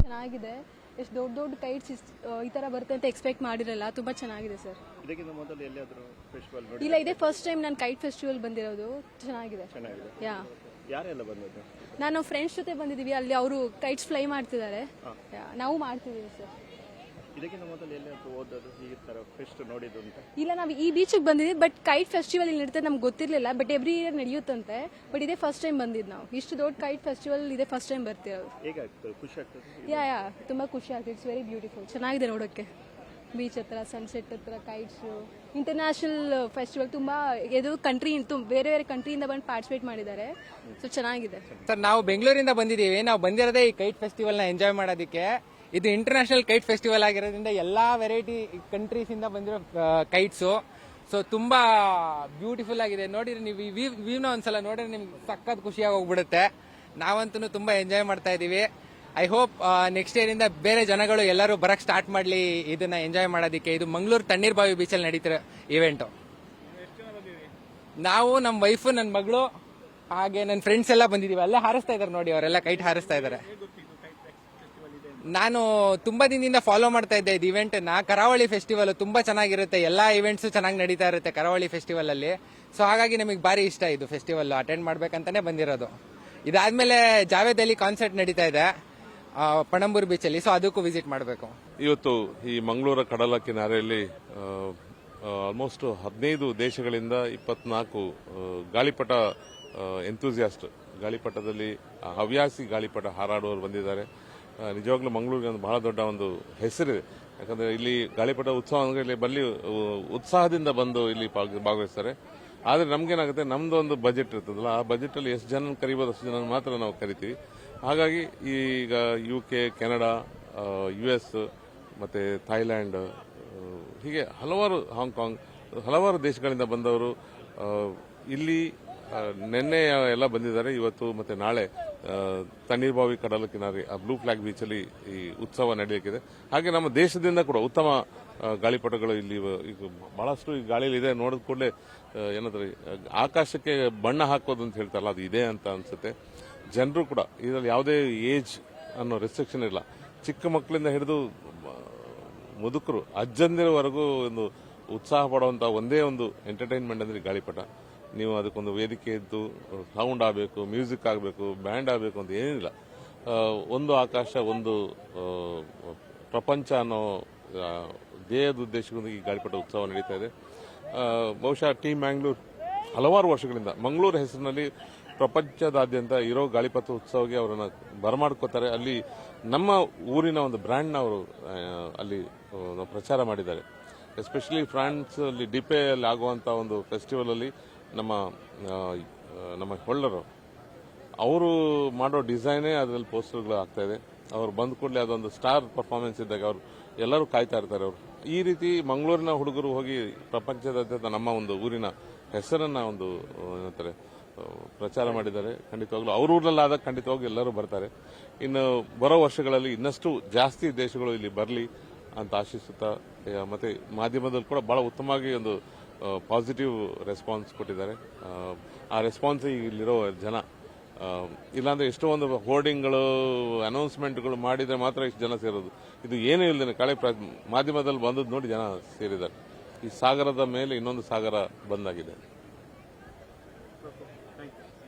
ಚೆನ್ನಾಗಿದೆ. ಎಷ್ಟು ದೊಡ್ಡ ದೊಡ್ಡ ಕೈಟ್ಸ್ ಈ ತರ ಬರುತ್ತೆ ಅಂತ ಎಕ್ಸ್ಪೆಕ್ಟ್ ಮಾಡಿರಲ್ಲ. ತುಂಬಾ ಚೆನ್ನಾಗಿದೆ ಸರ್. ಇದಕ್ಕಿಂತ ಮೊದಲು ಎಲ್ಲಿಯಾದರೂ ಫೆಸ್ಟಿವಲ್ ನೋಡಿ? ಇಲ್ಲ, ಇದೇ ಫಸ್ಟ್ ಟೈಮ್ ನಾನು ಕೈಟ್ ಫೆಸ್ಟಿವಲ್ ಬಂದಿರೋದು. ಚೆನ್ನಾಗಿದೆ. ಯಾ, ಯಾರೆಲ್ಲ ಬಂದದ್ದು? ನಾನು ಫ್ರೆಂಡ್ಸ್ ಜೊತೆ ಬಂದಿದ್ದೀವಿ. ಅಲ್ಲಿ ಅವರು ಕೈಟ್ಸ್ ಫ್ಲೈ ಮಾಡ್ತಿದ್ದಾರೆ. ನಾವು ಮಾಡ್ತಿದ್ದೀವಿ ಸರ್. ಇದಕ್ಕಿಂತ ಮೊದಲು ಎಲ್ಲಿಯಾದರೂ ಓದೋದು ಈ ತರ ಫೆಸ್ಟ್ ನೋಡಿದ್ದು ಅಂತ? ಇಲ್ಲ, ನಾವು ಈ ಬೀಚಿಗೆ ಬಂದಿದ್ವಿ. ಬಟ್ ಕೈಟ್ ಫೆಸ್ಟಿವಲ್ ಇಲ್ಲಿ ನಡೀತದೆ ನಮ್ಗೆ ಗೊತ್ತಿರಲಿಲ್ಲ. ಬಟ್ ಎವ್ರಿ ಇಯರ್ ನಡೆಯುತ್ತಂತೆ. ಬಟ್ ಇದೇ ಫಸ್ಟ್ ಟೈಮ್ ಬಂದಿದ್ದು ನಾವು. ಇಷ್ಟು ದೊಡ್ಡ ಕೈಟ್ ಫೆಸ್ಟಿವಲ್ ಇದೇ ಫಸ್ಟ್ ಟೈಮ್ ಬರ್ತಿರೋದು. ಹೇಗಾಗ್ತದೆ? ಖುಷಿ ಆಗ್ತದೆ? ಯಾ, ತುಂಬಾ ಖುಷಿ ಆಗ್ತದೆ. It's very beautiful. ಚೆನ್ನಾಗಿದೆ ನೋಡೋಕ್ಕೆ. ಬೀಚ್ ಹತ್ರ, ಸನ್ಸೆಟ್ ಹತ್ರ, ಕೈಟ್ಸ್. International festival. ತುಂಬಾ ಕಂಟ್ರಿ, ಬೇರೆ ಬೇರೆ ಕಂಟ್ರಿಯಿಂದ ಬಂದು ಪಾರ್ಟಿಸಿಪೇಟ್ ಮಾಡಿದ್ದಾರೆ. ಸೊ ಚೆನ್ನಾಗಿದೆ ಸರ್. ನಾವು ಬೆಂಗಳೂರಿಂದ ಬಂದಿದ್ದೀವಿ. ನಾವು ಬಂದಿರೋದೇ ಈ ಕೈಟ್ ಫೆಸ್ಟಿವಲ್ ನ ಎಂಜಾಯ್ ಮಾಡೋದಕ್ಕೆ. ಇದು ಇಂಟರ್ನ್ಯಾಷನಲ್ ಕೈಟ್ ಫೆಸ್ಟಿವಲ್ ಆಗಿರೋದ್ರಿಂದ ಎಲ್ಲಾ ವೆರೈಟಿ ಕಂಟ್ರೀಸ್ ಇಂದ ಬಂದಿರೋ ಕೈಟ್ಸು. ಸೊ ತುಂಬಾ ಬ್ಯೂಟಿಫುಲ್ ಆಗಿದೆ. ನೋಡಿದ್ರೆ ನೀವು ಈ ವ್ಯೂನ ಒಂದ್ಸಲ ನೋಡಿದ್ರೆ ನಿಮ್ಗೆ ಸಖತ್ ಖುಷಿಯಾಗಿ ಹೋಗ್ಬಿಡುತ್ತೆ. ನಾವಂತೂ ತುಂಬಾ ಎಂಜಾಯ್ ಮಾಡ್ತಾ ಇದೀವಿ. ಐ ಹೋಪ್ ನೆಕ್ಸ್ಟ್ ಇಯರ್ ಇಂದ ಬೇರೆ ಜನಗಳು ಎಲ್ಲರೂ ಬರಕ್ ಸ್ಟಾರ್ಟ್ ಮಾಡ್ಲಿ ಇದನ್ನ ಎಂಜಾಯ್ ಮಾಡೋದಕ್ಕೆ. ಇದು ಮಂಗಳೂರು ತಣ್ಣೀರ್ಬಾವಿ ಬೀಚಲ್ಲಿ ನಡೀತಿರೋ ಇವೆಂಟ್. ನಾವು, ನಮ್ಮ ವೈಫು, ನನ್ನ ಮಗಳು, ಹಾಗೆ ನನ್ನ ಫ್ರೆಂಡ್ಸ್ ಎಲ್ಲ ಬಂದಿದೀವಿ. ಅಲ್ಲೇ ಹಾರಿಸ್ತಾ ಇದಾರೆ ನೋಡಿ, ಅವರೆಲ್ಲ ಕೈಟ್ ಹಾರಿಸ್ತಾ ಇದಾರೆ. ನಾನು ತುಂಬಾ ದಿನದಿಂದ ಫಾಲೋ ಮಾಡ್ತಾ ಇದ್ದೆ ಇದು ಇವೆಂಟ್ ನ. ಕರಾವಳಿ ಫೆಸ್ಟಿವಲ್ ತುಂಬಾ ಚೆನ್ನಾಗಿರುತ್ತೆ. ಎಲ್ಲಾ ಇವೆಂಟ್ಸ್ ಚೆನ್ನಾಗಿ ನಡೀತಾ ಇರುತ್ತೆ ಕರಾವಳಿ ಫೆಸ್ಟಿವಲ್ ಅಲ್ಲಿ. ಸೊ ಹಾಗಾಗಿ ನಮಗೆ ಬಾರಿ ಇಷ್ಟ ಇದು ಫೆಸ್ಟಿವಲ್ ಅಟೆಂಡ್ ಮಾಡ್ಬೇಕಂತಾನೆ ಬಂದಿರೋದು. ಇದಾದ್ಮೇಲೆ ಜಾವೇದ್ ಅಲಿ ಕಾನ್ಸರ್ಟ್ ನಡೀತಾ ಇದೆ ಪಣಂಬೂರು ಬೀಚ್ ಅಲ್ಲಿ. ಸೊ ಅದಕ್ಕೂ ವಿಸಿಟ್ ಮಾಡಬೇಕು. ಇವತ್ತು ಈ ಮಂಗಳೂರ ಕಡಲ ಕಿನಾರೆಯಲ್ಲಿ ಆಲ್ಮೋಸ್ಟ್ 15 ದೇಶಗಳಿಂದ 24 ಗಾಳಿಪಟ ಎಂಥೂಸಿಯಾಸ್ಟ್, ಗಾಳಿಪಟದಲ್ಲಿ ಹವ್ಯಾಸಿ ಗಾಳಿಪಟ ಹಾರಾಡುವವರು ಬಂದಿದ್ದಾರೆ. ನಿಜವಾಗ್ಲೂ ಮಂಗಳೂರಿಗೆ ಒಂದು ಬಹಳ ದೊಡ್ಡ ಒಂದು ಹೆಸರಿದೆ. ಯಾಕಂದ್ರೆ ಇಲ್ಲಿ ಗಾಳಿಪಟ ಉತ್ಸವ ಅಂದ್ರೆ ಬಲ್ಲಿ ಉತ್ಸಾಹದಿಂದ ಬಂದು ಇಲ್ಲಿ ಭಾಗವಹಿಸ್ತಾರೆ. ಆದ್ರೆ ನಮ್ಗೇನಾಗುತ್ತೆ, ನಮ್ದು ಒಂದು ಬಜೆಟ್ ಇರ್ತದಲ್ಲ, ಆ ಬಜೆಟ್ ಅಲ್ಲಿ ಎಷ್ಟು ಜನ ಕರಿಬೋದು ಅಷ್ಟು ಜನ ಮಾತ್ರ ನಾವು ಕರಿತೀವಿ. ಹಾಗಾಗಿ ಈಗ UK, ಕೆನಡಾ, US ಮತ್ತೆ ಥೈಲ್ಯಾಂಡ್, ಹೀಗೆ ಹಲವಾರು, ಹಾಂಗ್ಕಾಂಗ್, ಹಲವಾರು ದೇಶಗಳಿಂದ ಬಂದವರು ಇಲ್ಲಿ ನಿನ್ನೆ ಎಲ್ಲ ಬಂದಿದ್ದಾರೆ. ಇವತ್ತು ಮತ್ತೆ ನಾಳೆ ತಣ್ಣೀರ್ಬಾವಿ ಕಡಲ ಕಿನಾರೆ ಬ್ಲೂ ಫ್ಲಾಗ್ ಬೀಚ್ ಅಲ್ಲಿ ಈ ಉತ್ಸವ ನಡೆಯಲಿಕ್ಕಿದೆ. ಹಾಗೆ ನಮ್ಮ ದೇಶದಿಂದ ಕೂಡ ಉತ್ತಮ ಗಾಳಿಪಟಗಳು ಇಲ್ಲಿ ಬಹಳಷ್ಟು ಈ ಗಾಳಿಯಲ್ಲಿ ಇದೆ. ನೋಡಿದ ಕೂಡಲೇ ಏನಂದ್ರೆ ಆಕಾಶಕ್ಕೆ ಬಣ್ಣ ಹಾಕೋದು ಅಂತ ಹೇಳ್ತಾರಲ್ಲ, ಅದು ಇದೆ ಅಂತ ಅನ್ಸುತ್ತೆ. ಜನರು ಕೂಡ ಇದರಲ್ಲಿ ಯಾವುದೇ ಏಜ್ ಅನ್ನೋ ರೆಸ್ಟ್ರಿಕ್ಷನ್ ಇಲ್ಲ. ಚಿಕ್ಕ ಮಕ್ಕಳಿಂದ ಹಿಡಿದು ಮುದುಕರು, ಅಜ್ಜಂದಿರವರೆಗೂ ಒಂದು ಉತ್ಸಾಹ ಪಡುವಂತ ಒಂದೇ ಒಂದು ಎಂಟರ್ಟೈನ್ಮೆಂಟ್ ಅಂದ್ರೆ ಗಾಳಿಪಟ. ನೀವು ಅದಕ್ಕೊಂದು ವೇದಿಕೆ ಇದ್ದು ಸೌಂಡ್ ಆಗಬೇಕು, ಮ್ಯೂಸಿಕ್ ಆಗಬೇಕು, ಬ್ಯಾಂಡ್ ಆಗಬೇಕು ಅಂತ ಏನಿಲ್ಲ. ಒಂದು ಆಕಾಶ, ಒಂದು ಪ್ರಪಂಚ ಅನ್ನೋ ಧ್ಯೇಯದ ಉದ್ದೇಶದಿಂದ ಈ ಗಾಳಿಪಟ ಉತ್ಸವ ನಡೀತಾ ಇದೆ. ಬಹುಶಃ ಟೀಮ್ ಮ್ಯಾಂಗ್ಳೂರ್ ಹಲವಾರು ವರ್ಷಗಳಿಂದ ಮಂಗಳೂರು ಹೆಸರಿನಲ್ಲಿ ಪ್ರಪಂಚದಾದ್ಯಂತ ಇರೋ ಗಾಳಿಪಟ ಉತ್ಸವಕ್ಕೆ ಅವರನ್ನ ಬರಮಾಡ್ಕೋತಾರೆ. ಅಲ್ಲಿ ನಮ್ಮ ಊರಿನ ಒಂದು ಬ್ರ್ಯಾಂಡ್ನ ಅವರು ಅಲ್ಲಿ ಪ್ರಚಾರ ಮಾಡಿದ್ದಾರೆ. ಎಸ್ಪೆಷಲಿ ಫ್ರಾನ್ಸ್ ಅಲ್ಲಿ ಡಿಪೆ ಅಲ್ಲಿ ಆಗುವಂತ ಒಂದು ಫೆಸ್ಟಿವಲ್ ಅಲ್ಲಿ ನಮ್ಮ ಹೊಳ್ಳರು ಅವರು ಮಾಡೋ ಡಿಸೈನೇ ಅದರಲ್ಲಿ ಪೋಸ್ಟರ್ಗಳು ಆಗ್ತಾ ಇದೆ. ಅವ್ರು ಬಂದ ಕೂಡಲೇ ಅದೊಂದು ಸ್ಟಾರ್ ಪರ್ಫಾರ್ಮೆನ್ಸ್ ಇದ್ದಾಗ ಅವರು ಎಲ್ಲರೂ ಕಾಯ್ತಾ ಇರ್ತಾರೆ. ಅವರು ಈ ರೀತಿ ಮಂಗಳೂರಿನ ಹುಡುಗರು ಹೋಗಿ ಪ್ರಪಂಚದಾದ್ಯಂತ ನಮ್ಮ ಒಂದು ಊರಿನ ಹೆಸರನ್ನ ಒಂದು ಏನಂತಾರೆ ಪ್ರಚಾರ ಮಾಡಿದ್ದಾರೆ. ಖಂಡಿತವಾಗ್ಲೂ ಅವ್ರ ಊರಲ್ಲಾದಾಗ ಖಂಡಿತವಾಗ್ಲೂ ಎಲ್ಲರೂ ಬರ್ತಾರೆ. ಇನ್ನು ಬರೋ ವರ್ಷಗಳಲ್ಲಿ ಇನ್ನಷ್ಟು ಜಾಸ್ತಿ ದೇಶಗಳು ಇಲ್ಲಿ ಬರಲಿ ಅಂತ ಆಶಿಸುತ್ತಾ, ಮತ್ತೆ ಮಾಧ್ಯಮದಲ್ಲಿ ಕೂಡ ಬಹಳ ಉತ್ತಮವಾಗಿ ಒಂದು ಪಾಸಿಟಿವ್ ರೆಸ್ಪಾನ್ಸ್ ಕೊಟ್ಟಿದ್ದಾರೆ. ಆ ರೆಸ್ಪಾನ್ಸ್ ಇಲ್ಲಿರೋ ಜನ, ಇಲ್ಲಾಂದ್ರೆ ಎಷ್ಟೋ ಒಂದು ಹೋರ್ಡಿಂಗ್ಗಳು, ಅನೌನ್ಸ್ಮೆಂಟ್ಗಳು ಮಾಡಿದ್ರೆ ಮಾತ್ರ ಇಷ್ಟು ಜನ ಸೇರೋದು. ಇದು ಏನೂ ಇಲ್ಲದೇನೆ ಕಳೆ ಮಾಧ್ಯಮದಲ್ಲಿ ಬಂದದ್ದು ನೋಡಿ ಜನ ಸೇರಿದ್ದಾರೆ. ಈ ಸಾಗರದ ಮೇಲೆ ಇನ್ನೊಂದು ಸಾಗರ ಬಂದಾಗಿದೆ.